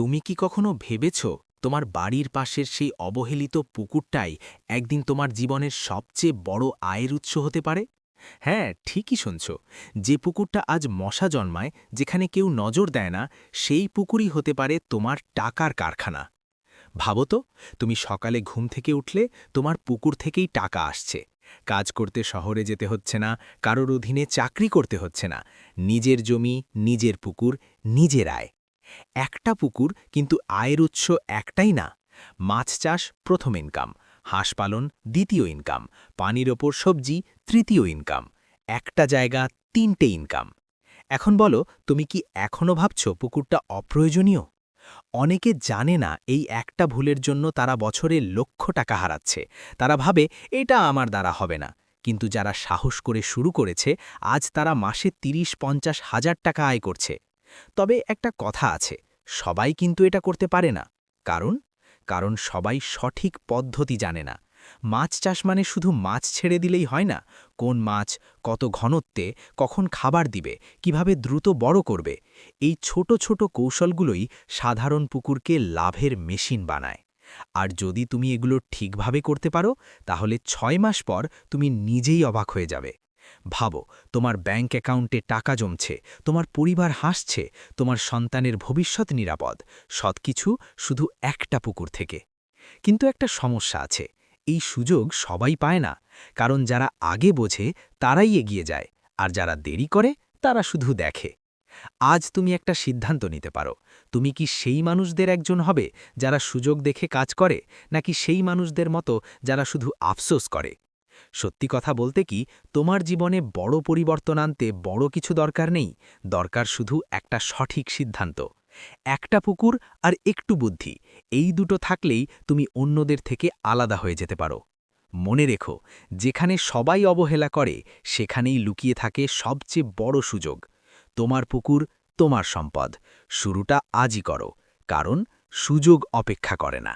তুমি কি কখনো ভেবেছ তোমার বাড়ির পাশের সেই অবহেলিত পুকুরটাই একদিন তোমার জীবনের সবচেয়ে বড় আয়ের উৎস হতে পারে? হ্যাঁ, ঠিকই শুনছ। যে পুকুরটা আজ মশা জন্মায়, যেখানে কেউ নজর দেয় না, সেই পুকুরই হতে পারে তোমার টাকার কারখানা। ভাবো তো, তুমি সকালে ঘুম থেকে উঠলে তোমার পুকুর থেকেই টাকা আসছে। কাজ করতে শহরে যেতে হচ্ছে না, কারোর অধীনে চাকরি করতে হচ্ছে না। নিজের জমি, নিজের পুকুর, নিজের আয়। একটা পুকুর, কিন্তু আয়ের উৎস একটাই না। মাছ চাষ প্রথম ইনকাম, হাঁস পালন দ্বিতীয় ইনকাম, পানির ওপর সবজি তৃতীয় ইনকাম। একটা জায়গা, তিনটে ইনকাম। এখন বলো, তুমি কি এখনো ভাবছ পুকুরটা অপ্রয়োজনীয়? অনেকে জানে না এই একটা ভুলের জন্য তারা বছরে লক্ষ টাকা হারাচ্ছে। তারা ভাবে এটা আমার দ্বারা হবে না। কিন্তু যারা সাহস করে শুরু করেছে, আজ তারা মাসে ৩০-৫০ হাজার টাকা আয় করছে। তবে একটা কথা আছে, সবাই কিন্তু এটা করতে পারে না। কারণ কারণ সবাই সঠিক পদ্ধতি জানে না। মাছ চাষ মানে শুধু মাছ ছেড়ে দিলেই হয় না। কোন মাছ, কত ঘনত্বে, কখন খাবার দিবে, কিভাবে দ্রুত বড় করবে, এই ছোট ছোট কৌশলগুলোই সাধারণ পুকুরকে লাভের মেশিন বানায়। আর যদি তুমি এগুলো ঠিকভাবে করতে পারো, তাহলে ৬ মাস পর তুমি নিজেই অবাক হয়ে যাবে। ভাবো, তোমার ব্যাংক অ্যাকাউন্টে টাকা জমছে, তোমার পরিবার হাসছে, তোমার সন্তানের ভবিষ্যৎ নিরাপদ। সবকিছু শুধু একটা পুকুর থেকে। কিন্তু একটা সমস্যা আছে, এই সুযোগ সবাই পায় না। কারণ যারা আগে বোঝে তারাই এগিয়ে যায়, আর যারা দেরি করে তারা শুধু দেখে। আজ তুমি একটা সিদ্ধান্ত নিতে পারো। তুমি কি সেই মানুষদের একজন হবে যারা সুযোগ দেখে কাজ করে, নাকি সেই মানুষদের মতো যারা শুধু আফসোস করে? সত্যি কথা বলতে কি, তোমার জীবনে বড় পরিবর্তন আনতে বড় কিছু দরকার নেই। দরকার শুধু একটা সঠিক সিদ্ধান্ত। একটা পুকুর আর একটু বুদ্ধি, এই দুটো থাকলেই তুমি অন্যদের থেকে আলাদা হয়ে যেতে পারো। মনে রেখো, যেখানে সবাই অবহেলা করে, সেখানেই লুকিয়ে থাকে সবচেয়ে বড় সুযোগ। তোমার পুকুর, তোমার সম্পদ। শুরুটা আজই করো, কারণ সুযোগ অপেক্ষা করে না।